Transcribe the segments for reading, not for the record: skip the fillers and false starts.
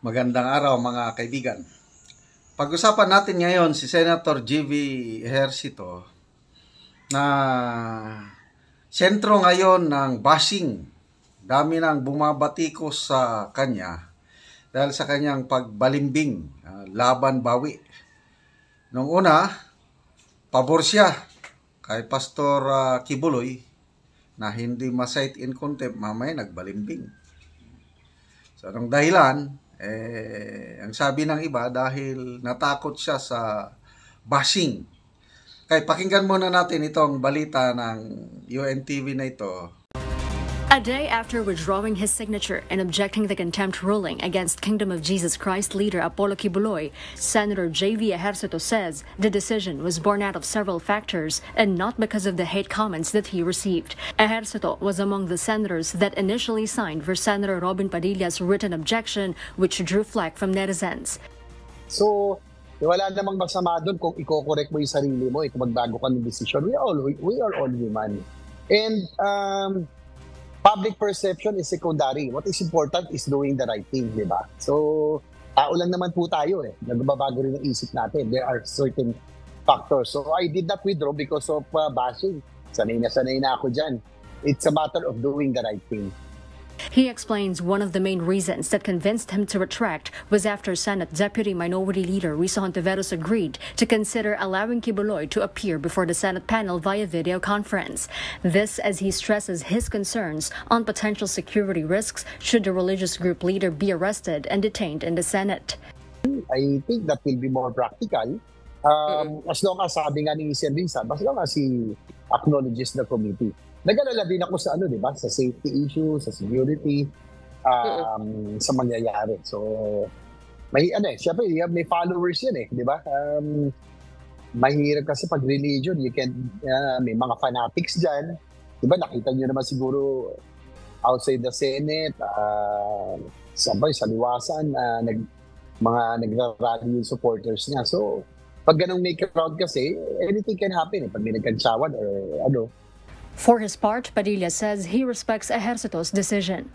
Magandang araw mga kaibigan. Pag-usapan natin ngayon si Senator J.V. Ejercito na sentro ngayon ng bashing. Dami nang bumabatikos sa kanya dahil sa kanyang pagbalimbing, laban bawi. Nung una, pabor siya kay Pastor Kibuloy na hindi ma-cite in contempt, mamaya nagbalimbing. So, anong dahilan? Ang sabi ng iba dahil natakot siya sa bashing. Kaya pakinggan muna natin itong balita ng UNTV na ito. A day after withdrawing his signature and objecting the contempt ruling against Kingdom of Jesus Christ leader Apollo Kibuloy, Senator J.V. Ejercito says the decision was born out of several factors and not because of the hate comments that he received. Ejercito was among the senators that initially signed for Senator Robin Padilla's written objection, which drew flack from netizens. So, wala namang masama doon kung i-correct mo yung sarili mo, kung magbago ka ng decision. We are all human. And public perception is secondary. What is important is doing the right thing, di ba? So, tao lang naman po tayo nagbabago rin ang isip natin. There are certain factors. So, I did not withdraw because of bashing. Sanay na ako dyan. It's a matter of doing the right thing. He explains one of the main reasons that convinced him to retract was after Senate Deputy Minority Leader Risa Hontiveros agreed to consider allowing Kibuloy to appear before the Senate panel via video conference. This as he stresses his concerns on potential security risks should the religious group leader be arrested and detained in the Senate. I think that will be more practical. As long as sabi nga ni Sir Risa, as long as he acknowledges the committee. Nag-alala din ako sa di ba? Sa safety issue, sa security, sa mangyayari. So, syempre, may followers yan di ba? Mahirap kasi pag religion, may mga fanatics dyan. Di ba? Nakita nyo naman siguro outside the Senate, sa liwasan, mga nagra-rally yung supporters niya. So, pag ganong may crowd kasi, anything can happen. Pag may nagkantsawan or For his part, Padilla says he respects Ejercito's decision.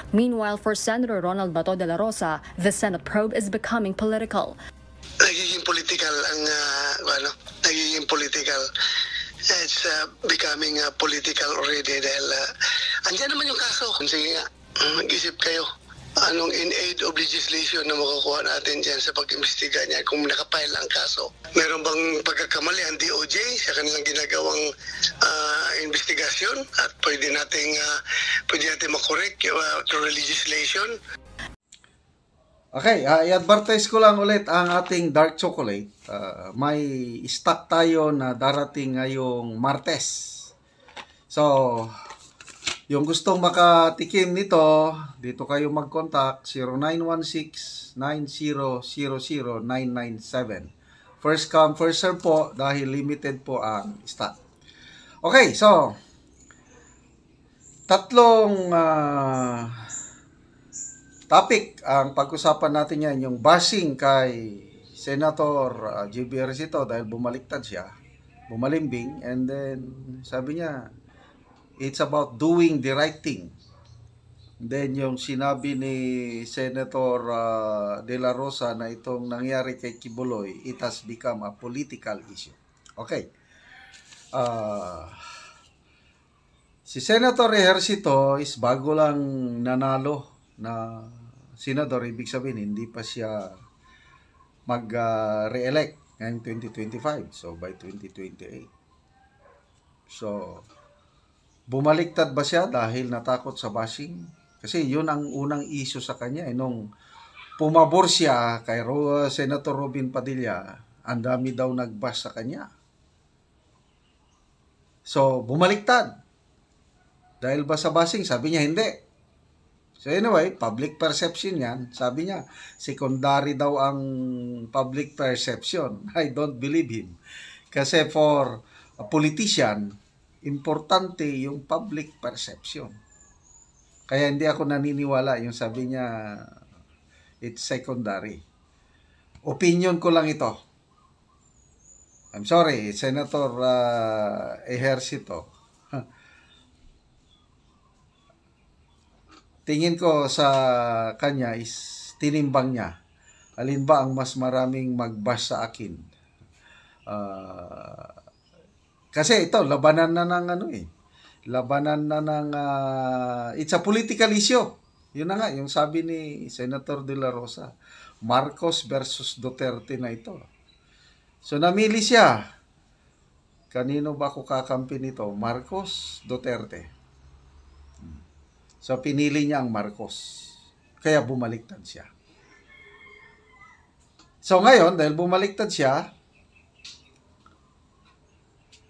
Meanwhile, for Senator Ronald Bato de la Rosa, the Senate probe is becoming political. Nagiging political nagiging political. It's becoming political already dahil andyan naman yung kaso. Sige nga, mag-isip kayo. Anong in aid of legislation na makukuha natin dyan sa pag-imbestiga niya kung nakapile ang kaso? Meron bang pagkakamali ang DOJ sa kanilang ginagawang investigasyon at pwede natin makorek through legislation? Okay, i-advertise ko lang ulit ang ating dark chocolate. May stock tayo na darating ngayong Martes. So, yung gustong makatikim nito, dito kayo mag-contact 0916-9000-997. First come, first serve po dahil limited po ang stock. Okay, so tatlong topic ang pag-usapan natin yan. Yung bashing kay Senator J.V. Ejercito dahil bumaliktad siya, bumalimbing, and then sabi niya, it's about doing the right thing. Then yung sinabi ni Senator De La Rosa na itong nangyari kay Kibuloy, it has become a political issue. Okay. Si Senator Ejercito is bago lang nanalo na senador. Ibig sabihin, hindi pa siya mag-re-elect ngayong 2025. So, by 2028. So, bumaliktad ba siya dahil natakot sa bashing? Kasi yun ang unang issue sa kanya. Nung pumabor siya kay Senator Robin Padilla, ang dami daw nag-bash sa kanya. So, bumaliktad. Dahil ba sa bashing? Sabi niya, hindi. So anyway, public perception yan. Sabi niya, secondary daw ang public perception. I don't believe him. Kasi for a politician, importante yung public perception. Kaya hindi ako naniniwala yung sabi niya it's secondary. Opinion ko lang ito. I'm sorry, Senator Ejercito. Tingin ko sa kanya is tinimbang niya. Alin ba ang mas maraming mag-bash sa akin? Kasi ito, labanan na ng labanan na ng, it's a political issue. Yun na nga, yung sabi ni Senator De La Rosa, Marcos versus Duterte na ito. So namili siya. Kanino ba ako kakampi nito? Marcos, Duterte. So pinili niya ang Marcos. Kaya bumaliktad siya. So ngayon, dahil bumaliktad siya,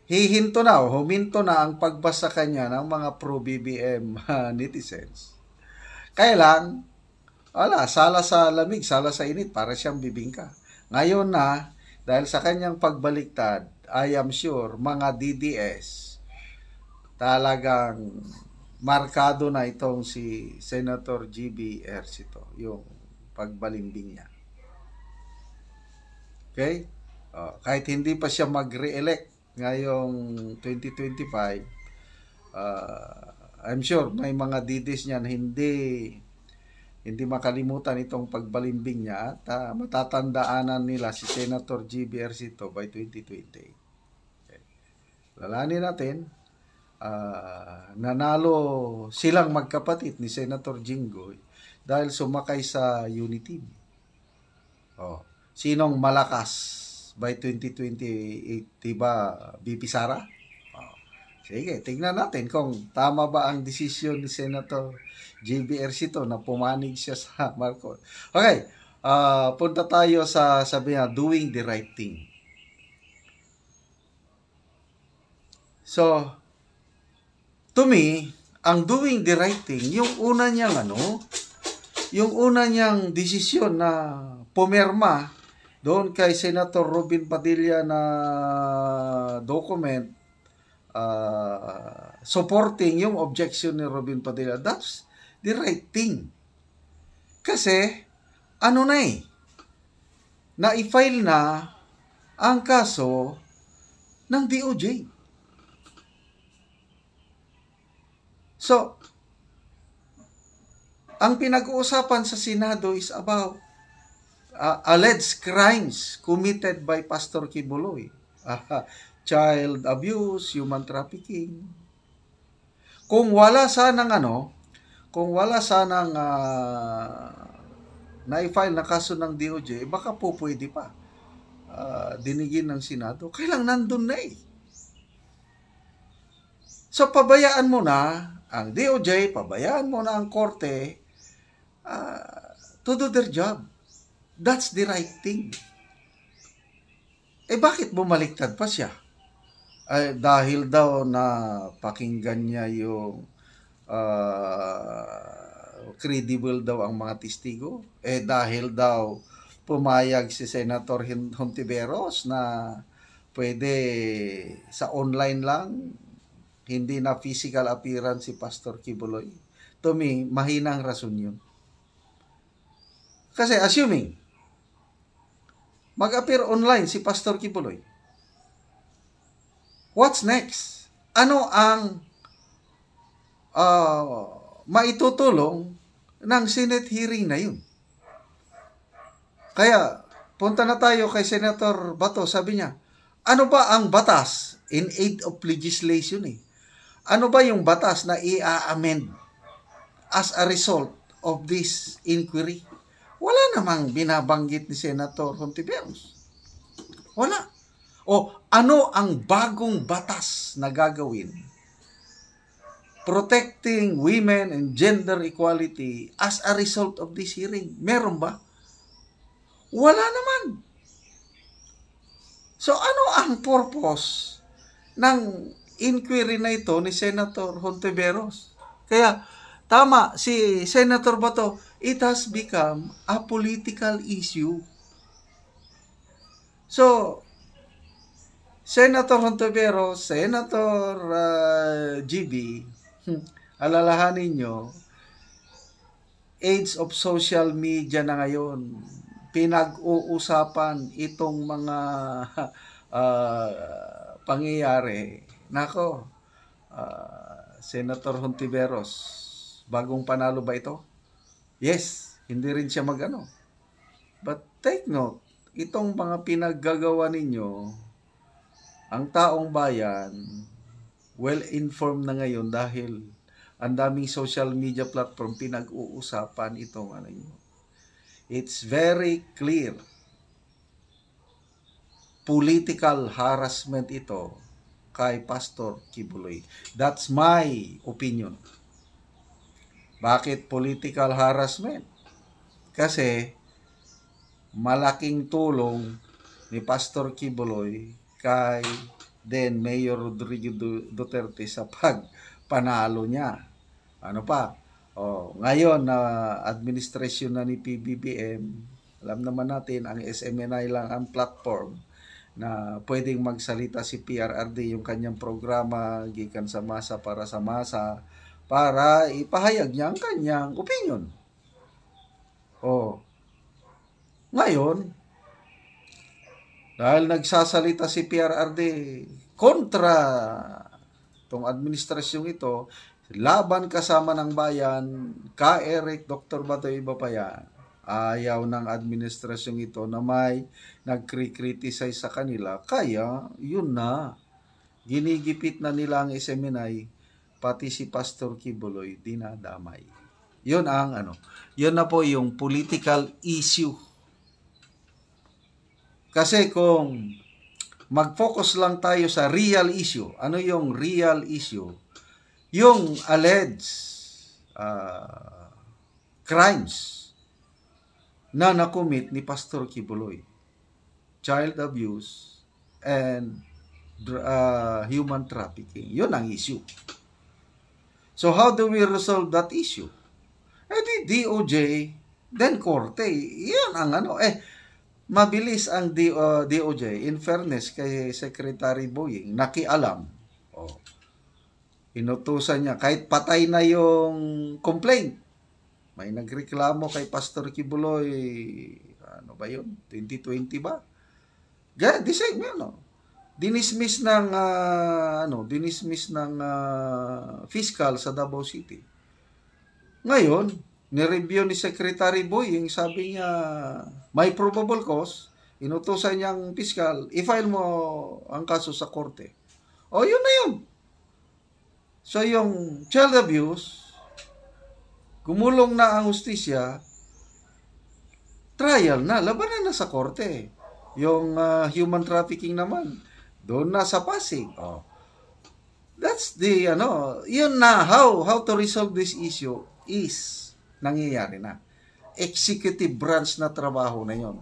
huminto na ang pagbasa kanya ng mga pro-BBM netizens. Kaya lang, sala sa lamig, sala sa init, para siyang bibingka. Ngayon na, dahil sa kanyang pagbaliktad, I am sure, mga DDS, talagang markado na itong si Senator GB Ejercito, yung pagbalimbing niya. Okay? Kahit hindi pa siya mag-re-elect ngayong 2025, I'm sure may mga DDS niyan hindi makalimutan itong pagbalimbing niya at matatandaanan nila si Senator GB Ejercito by 2028. Okay. Lalanin natin, nanalo silang magkapatid ni Senator Jinggoy dahil sumakay sa Unity. Sinong malakas by 2028? Diba BP Sara? Sige, tingnan natin kung tama ba ang desisyon ni Senator JB Ejercito na pumanig siya sa Marcos. Okay, punta tayo sa sabi niya, doing the right thing. So, to me, ang doing the right thing, yung una niyang desisyon na pumirma doon kay Senator Robin Padilla na document supporting yung objection ni Robin Padilla, that's the right thing. Kasi, na-file na ang kaso ng DOJ. So, ang pinag-uusapan sa Senado is about alleged crimes committed by Pastor Kibuloy. Child abuse, human trafficking. Kung wala sanang na-file na kaso ng DOJ, baka po pwede pa dinigin ng Senado. Kailang nandun na eh. So, pabayaan mo na ang DOJ, pabayaan mo na ang korte to do their job. That's the right thing. Bakit bumaliktad pa siya? Dahil daw na pakinggan niya yung credible daw ang mga testigo. Dahil daw pumayag si Senator Hontiveros na pwede sa online lang, hindi na physical appearance si Pastor Kibuloy. To me, mahinang rason yun. Kasi assuming, mag-appear online si Pastor Kibuloy, what's next? Ano ang maitutulong ng Senate hearing na yun? Kaya, punta na tayo kay Senator Bato. Sabi niya, ano ba ang batas in aid of legislation Ano ba yung batas na i-amend as a result of this inquiry? Wala namang binabanggit ni Senator Hontiveros. Wala. O ano ang bagong batas na gagawin protecting women and gender equality as a result of this hearing? Meron ba? Wala naman. So ano ang purpose ng inquiry na ito ni Senator Hontiveros? Kaya tama si Senator Bato, it has become a political issue. So, Senator Hontiveros, Senator GB, alalahanin nyo, age of social media na ngayon, pinag-uusapan itong mga pangyayari. Nako, Senator Hontiveros, bagong panalo ba ito? Yes, Hindi rin siya mag-ano. But take note, itong mga pinaggagawa ninyo, ang taong bayan, well-informed na ngayon dahil ang daming social media platform pinag-uusapan itong ano nyo. It's very clear. Political harassment ito kay Pastor Kibuloy. That's my opinion. Bakit political harassment? Kasi malaking tulong ni Pastor Kibuloy kay then Mayor Rodrigo Duterte sa pagpanalo niya. Ano pa? Ngayon na administrasyon na ni PBBM, alam naman natin ang SMNI lang ang platform na pwedeng magsalita si PRRD yung kanyang programa gikan sa masa para sa masa para ipahayag niya ang kanyang opinion. Ngayon, dahil nagsasalita si PRRD kontra itong administrasyong ito, laban kasama ng bayan, ka Eric, Dr. Batoy Bapayan, ayaw ng administrasyong ito na may nagkri-criticize sa kanila. Kaya, yun na. Ginigipit na nila ang SMNI, pati si Pastor Kibuloy, dinadamay. Yun ang ano. Yun na po yung political issue. Kasi kung mag-focus lang tayo sa real issue, ano yung real issue? Yung alleged crimes na nakomit ni Pastor Kibuloy, child abuse and human trafficking. Yun ang issue. So how do we resolve that issue? Di DOJ, then Korte. Yun ang ano. Mabilis ang DOJ. In fairness kay Secretary Boying, nakialam. Inutusan niya, kahit patay na yung complaint, may nagreklamo kay Pastor Kibuloy, ano ba yun? 2020 ba? The same yun, no? Dinismiss ng fiscal sa Davao City. Ngayon, ni-review ni Secretary Boying, sabi niya, may probable cause, inutusan niyang fiscal, i-file mo ang kaso sa korte. Yun na yun. So, yung child abuse, gumulong na ang hustisya, trial na, labanan na sa korte. Yung human trafficking naman, doon na sa Pasig. That's the, yun na, how to resolve this issue is nangyayari na. Executive branch na trabaho na yun.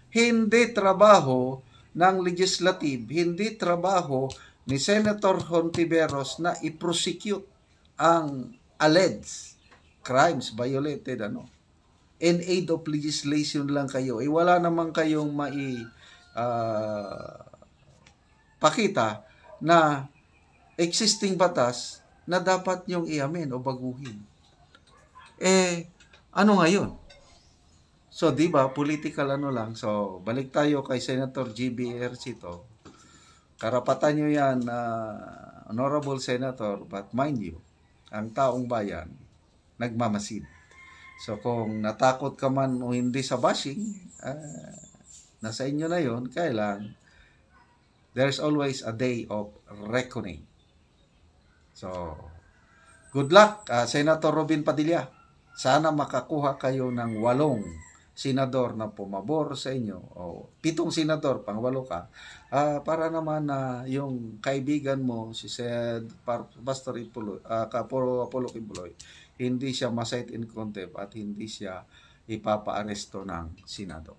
Hindi trabaho ng legislative, hindi trabaho ni Senator Hontiveros na i-prosecute ang alleged crimes violated, in aid of legislation lang kayo. Wala naman kayong pakita na existing batas na dapat nyong iamin o baguhin. Ano ngayon? So, di ba, political lang. So, balik tayo kay Senator GB Ejercito. Karapatan nyo yan, Honorable Senator, but mind you, ang taong bayan, nagmamasid. So, kung natakot ka man o hindi sa bashing, nasa inyo na yon. Kailan, there's always a day of reckoning. So, good luck, Senator Robin Padilla. Sana makakuha kayo ng 8 senador na pumabor sa inyo, o 7 senador, pang 8 ka, para naman na yung kaibigan mo, si Pastor Apollo Kibuloy, hindi siya ma-cite in contempt at hindi siya ipapa-aresto ng Senado.